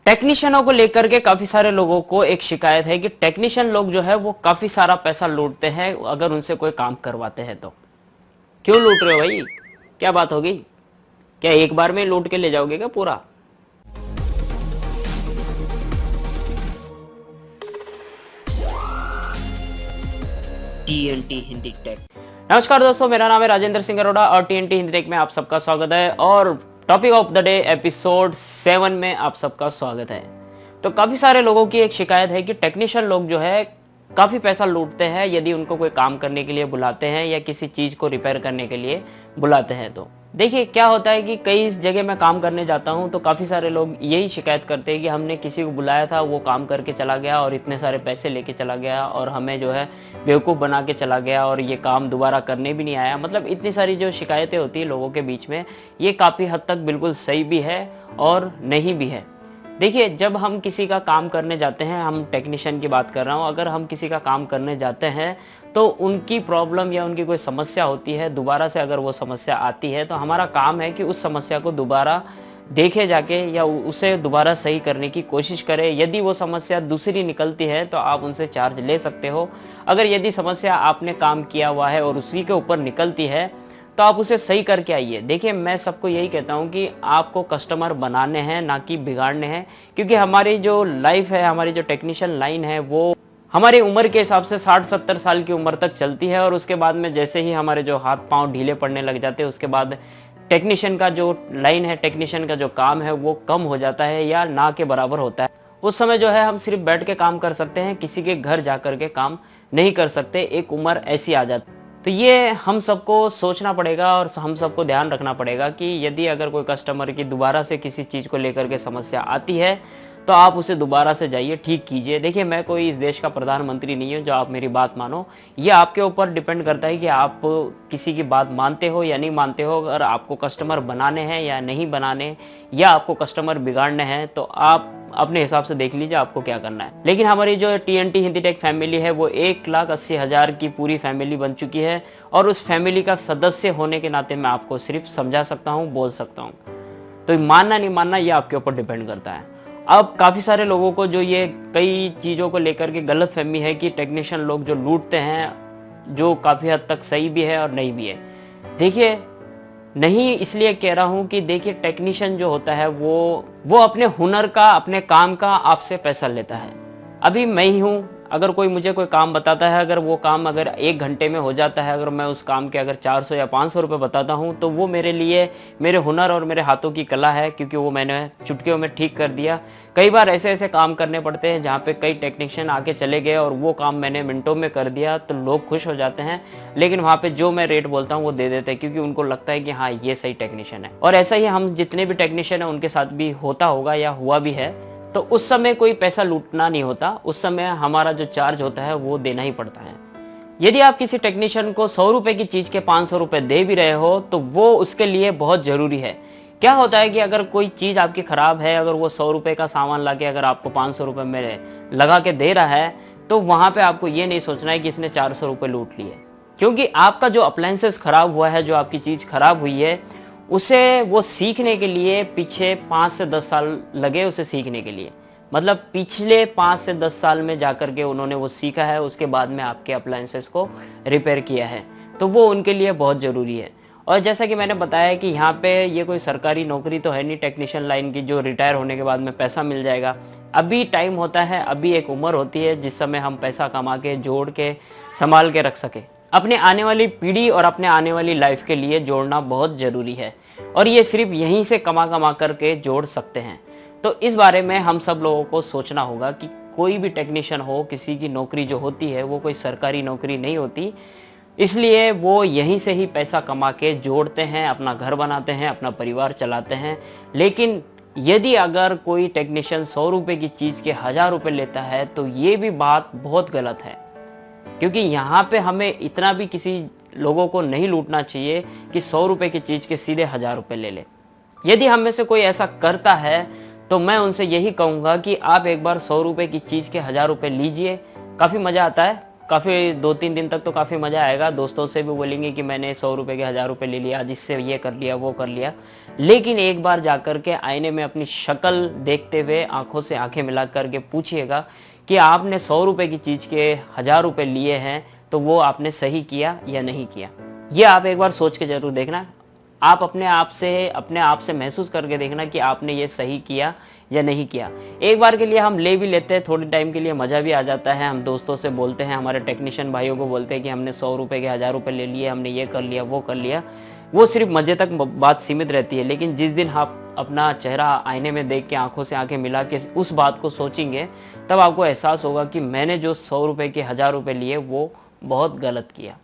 टेक्नीशियनों को लेकर के काफी सारे लोगों को एक शिकायत है कि टेक्नीशियन लोग जो है वो काफी सारा पैसा लूटते हैं अगर उनसे कोई काम करवाते हैं तो। क्यों लूट रहे हो भाई? क्या बात होगी? क्या एक बार में लूट के ले जाओगे क्या पूरा? TNT Hindi tech. नमस्कार दोस्तों, मेरा नाम है राजेंद्र सिंह अरोड़ा और टीएनटी हिंदी टेक में आप सबका स्वागत है। और topic of the day episode 7 में आप सबका स्वागत है। तो काफी सारे लोगों की एक शिकायत है कि टेक्नीशियन लोग जो है काफी पैसा लूटते हैं यदि उनको कोई काम करने के लिए बुलाते हैं या किसी चीज को रिपेयर करने के लिए बुलाते हैं तो। देखिए क्या होता है कि कई जगह मैं काम करने जाता हूं तो काफ़ी सारे लोग यही शिकायत करते हैं कि हमने किसी को बुलाया था, वो काम करके चला गया और इतने सारे पैसे लेके चला गया और हमें जो है बेवकूफ़ बना के चला गया और ये काम दोबारा करने भी नहीं आया। मतलब इतनी सारी जो शिकायतें होती है लोगों के बीच में, ये काफ़ी हद तक बिल्कुल सही भी है और नहीं भी है। देखिए, जब हम किसी का काम करने जाते हैं, हम टेक्नीशियन की बात कर रहा हूँ, अगर हम किसी का काम करने जाते हैं तो उनकी प्रॉब्लम या उनकी कोई समस्या होती है, दोबारा से अगर वो समस्या आती है तो हमारा काम है कि उस समस्या को दोबारा देखे जाके या उसे दोबारा सही करने की कोशिश करें। यदि वो समस्या दूसरी निकलती है तो आप उनसे चार्ज ले सकते हो। अगर यदि समस्या आपने काम किया हुआ है और उसी के ऊपर निकलती है तो आप उसे सही करके आइए। देखिए, मैं सबको यही कहता हूँ कि आपको कस्टमर बनाने हैं, ना कि बिगाड़ने हैं, क्योंकि हमारी जो लाइफ है, हमारी जो टेक्नीशियन लाइन है, वो हमारी उम्र के हिसाब से 60-70 साल की उम्र तक चलती है। और उसके बाद में जैसे ही हमारे जो हाथ पांव ढीले पड़ने लग जाते हैं, उसके बाद टेक्नीशियन का जो लाइन है, टेक्नीशियन का जो काम है, वो कम हो जाता है या ना के बराबर होता है। उस समय जो है हम सिर्फ बैठ के काम कर सकते हैं, किसी के घर जा कर के काम नहीं कर सकते। एक उम्र ऐसी आ जाती है। तो ये हम सबको सोचना पड़ेगा और हम सबको ध्यान रखना पड़ेगा कि यदि अगर कोई कस्टमर की दोबारा से किसी चीज़ को लेकर के समस्या आती है तो आप उसे दोबारा से जाइए, ठीक कीजिए। देखिए, मैं कोई इस देश का प्रधानमंत्री नहीं हूँ जो आप मेरी बात मानो। ये आपके ऊपर डिपेंड करता है कि आप किसी की बात मानते हो या नहीं मानते हो। अगर आपको कस्टमर बनाने हैं या नहीं बनाने, या आपको कस्टमर बिगाड़ने हैं, तो आप अपने हिसाब से देख लीजिए आपको क्या करना है। लेकिन हमारी जो टीएनटी हिंदी टेक फैमिली है वो 1,80,000 की पूरी फैमिली बन चुकी है और उस फैमिली का सदस्य होने के नाते मैं आपको सिर्फ समझा सकता हूँ, बोल सकता हूँ। तो मानना नहीं मानना ये आपके ऊपर डिपेंड करता है। अब काफ़ी सारे लोगों को जो ये कई चीज़ों को लेकर के गलतफहमी है कि टेक्नीशियन लोग जो लूटते हैं, जो काफ़ी हद तक सही भी है और नहीं भी है। देखिए, नहीं इसलिए कह रहा हूं कि देखिए, टेक्नीशियन जो होता है वो अपने हुनर का, अपने काम का आपसे पैसा लेता है। अभी मैं ही हूं, अगर कोई मुझे कोई काम बताता है, अगर वो काम अगर 1 घंटे में हो जाता है, अगर मैं उस काम के अगर 400 या 500 रुपये बताता हूं, तो वो मेरे लिए मेरे हुनर और मेरे हाथों की कला है, क्योंकि वो मैंने चुटकियों में ठीक कर दिया। कई बार ऐसे ऐसे काम करने पड़ते हैं जहाँ पे कई टेक्नीशियन आके चले गए और वो काम मैंने मिनटों में कर दिया, तो लोग खुश हो जाते हैं। लेकिन वहाँ पे जो मैं रेट बोलता हूँ वो दे देते हैं, क्योंकि उनको लगता है कि हाँ, ये सही टेक्नीशियन है। और ऐसा ही हम जितने भी टेक्नीशियन हैं उनके साथ भी होता होगा या हुआ भी है। तो उस समय कोई पैसा लूटना नहीं होता, उस समय हमारा जो चार्ज होता है वो देना ही पड़ता है। यदि आप किसी टेक्नीशियन को 100 रुपए की चीज़ के 500 रुपए दे भी रहे हो तो वो उसके लिए बहुत ज़रूरी है। क्या होता है कि अगर कोई चीज़ आपकी ख़राब है, अगर वो 100 रुपए का सामान ला के अगर आपको 500 रुपए में लगा के दे रहा है, तो वहाँ पर आपको ये नहीं सोचना है कि इसने 400 रुपये लूट लिए, क्योंकि आपका जो अप्लायंसेस ख़राब हुआ है, जो आपकी चीज़ ख़राब हुई है, उसे वो सीखने के लिए पीछे 5 से 10 साल लगे उसे सीखने के लिए। मतलब पिछले 5 से 10 साल में जाकर के उन्होंने वो सीखा है, उसके बाद में आपके अप्लायंसेस को रिपेयर किया है, तो वो उनके लिए बहुत ज़रूरी है। और जैसा कि मैंने बताया कि यहाँ पे ये कोई सरकारी नौकरी तो है नहीं टेक्नीशियन लाइन की जो रिटायर होने के बाद में पैसा मिल जाएगा। अभी टाइम होता है, अभी एक उम्र होती है जिस समय हम पैसा कमा के, जोड़ के, संभाल के रख सके। अपने आने वाली पीढ़ी और अपने आने वाली लाइफ के लिए जोड़ना बहुत ज़रूरी है और ये सिर्फ यहीं से कमा करके जोड़ सकते हैं। तो इस बारे में हम सब लोगों को सोचना होगा कि कोई भी टेक्नीशियन हो, किसी की नौकरी जो होती है वो कोई सरकारी नौकरी नहीं होती, इसलिए वो यहीं से ही पैसा कमा के जोड़ते हैं, अपना घर बनाते हैं, अपना परिवार चलाते हैं। लेकिन यदि अगर कोई टेक्नीशियन 100 रुपये की चीज़ के 1000 रुपये लेता है तो ये भी बात बहुत गलत है, क्योंकि यहाँ पे हमें इतना भी किसी लोगों को नहीं लूटना चाहिए कि 100 रुपये की चीज़ के सीधे 1000 रुपये ले ले। यदि हम में से कोई ऐसा करता है तो मैं उनसे यही कहूँगा कि आप एक बार 100 रुपये की चीज़ के 1000 रुपये लीजिए, काफ़ी मज़ा आता है, काफ़ी 2-3 दिन तक तो काफ़ी मज़ा आएगा, दोस्तों से भी बोलेंगे कि मैंने 100 रुपये के 1000 रुपये ले लिया, आज इससे ये कर लिया वो कर लिया। लेकिन एक बार जा कर के आईने में अपनी शक्ल देखते हुए आंखों से आंखें मिला करके पूछिएगा कि आपने 100 रुपये की चीज़ के 1000 रुपये लिए हैं, तो वो आपने सही किया या नहीं किया। ये आप एक बार सोच के ज़रूर देखना। आप अपने आप से महसूस करके देखना कि आपने ये सही किया या नहीं किया। एक बार के लिए हम ले भी लेते हैं, थोड़ी टाइम के लिए मज़ा भी आ जाता है, हम दोस्तों से बोलते हैं, हमारे टेक्नीशियन भाइयों को बोलते हैं कि हमने 100 रुपये के 1000 रुपये ले लिए, हमने ये कर लिया वो कर लिया। वो सिर्फ मज़े तक बात सीमित रहती है, लेकिन जिस दिन आप अपना चेहरा आईने में देख के आंखों से आंखें मिला के उस बात को सोचेंगे, तब आपको एहसास होगा कि मैंने जो 100 रुपये के 1000 रुपये लिए वो बहुत गलत किया।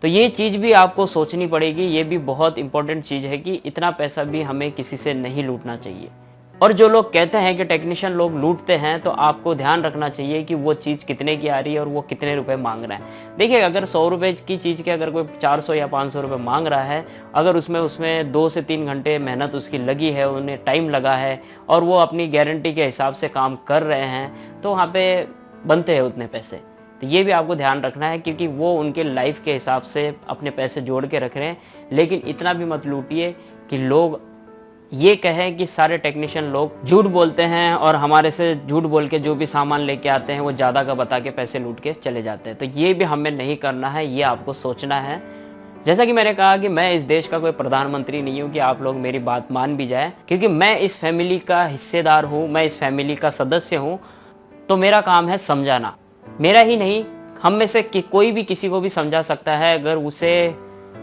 तो ये चीज़ भी आपको सोचनी पड़ेगी, ये भी बहुत इंपॉर्टेंट चीज़ है कि इतना पैसा भी हमें किसी से नहीं लूटना चाहिए। और जो लोग कहते हैं कि टेक्नीशियन लोग लूटते हैं, तो आपको ध्यान रखना चाहिए कि वो चीज़ कितने की आ रही है और वो कितने रुपए मांग रहा है। देखिए, अगर 100 रुपये की चीज़ के अगर कोई 400 या 500 रुपये मांग रहा है, अगर उसमें 2 से 3 घंटे मेहनत उसकी लगी है, उन्हें टाइम लगा है और वो अपनी गारंटी के हिसाब से काम कर रहे हैं, तो वहाँ पे बनते हैं उतने पैसे। तो ये भी आपको ध्यान रखना है, क्योंकि वो उनके लाइफ के हिसाब से अपने पैसे जोड़ के रख रहे हैं। लेकिन इतना भी मत लूटिए कि लोग ये कहें कि सारे टेक्नीशियन लोग झूठ बोलते हैं और हमारे से झूठ बोल के जो भी सामान लेके आते हैं वो ज़्यादा का बता के पैसे लूट के चले जाते हैं। तो ये भी हमें नहीं करना है, ये आपको सोचना है। जैसा कि मैंने कहा कि मैं इस देश का कोई प्रधानमंत्री नहीं हूँ कि आप लोग मेरी बात मान भी जाए, क्योंकि मैं इस फैमिली का हिस्सेदार हूँ, मैं इस फैमिली का सदस्य हूँ। तो मेरा काम है समझाना, मेरा ही नहीं, हम में से कोई भी किसी को भी समझा सकता है। अगर उसे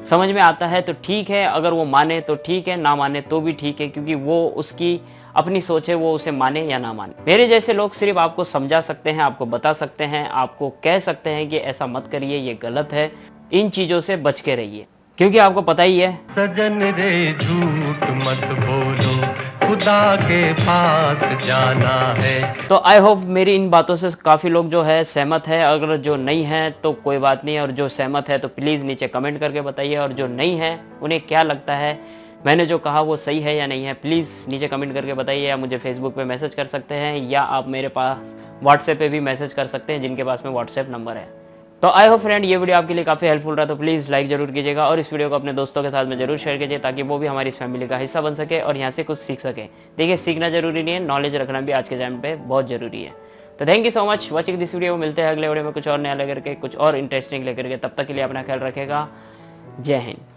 समझ में आता है तो ठीक है, अगर वो माने तो ठीक है, ना माने तो भी ठीक है, क्योंकि वो उसकी अपनी सोच है, वो उसे माने या ना माने। मेरे जैसे लोग सिर्फ आपको समझा सकते हैं, आपको बता सकते हैं, आपको कह सकते हैं कि ऐसा मत करिए, ये गलत है, इन चीज़ों से बच के रहिए, क्योंकि आपको पता ही है सजन रे झूठ मत बोलो, खुदा के पास जाना है। तो आई होप मेरी इन बातों से काफ़ी लोग जो है सहमत है। अगर जो नहीं है तो कोई बात नहीं, और जो सहमत है तो प्लीज़ नीचे कमेंट करके बताइए, और जो नहीं है उन्हें क्या लगता है मैंने जो कहा वो सही है या नहीं है, प्लीज़ नीचे कमेंट करके बताइए। या मुझे फेसबुक पे मैसेज कर सकते हैं, या आप मेरे पास व्हाट्सएप पे भी मैसेज कर सकते हैं, जिनके पास में व्हाट्सएप नंबर है। तो आई होप फ्रेंड ये वीडियो आपके लिए काफ़ी हेल्पफुल रहा, तो प्लीज़ लाइक जरूर कीजिएगा और इस वीडियो को अपने दोस्तों के साथ में जरूर शेयर कीजिए, ताकि वो भी हमारी इस फैमिली का हिस्सा बन सके और यहाँ से कुछ सीख सके। देखिए, सीखना जरूरी नहीं है, नॉलेज रखना भी आज के टाइम पे बहुत जरूरी है। तो thank you so much watching this video. मिलते हैं अगले वीडियो में कुछ और नया लेकर के, कुछ और इंटरेस्टिंग लेकर के। तब तक के लिए अपना ख्याल रखेगा। जय हिंद।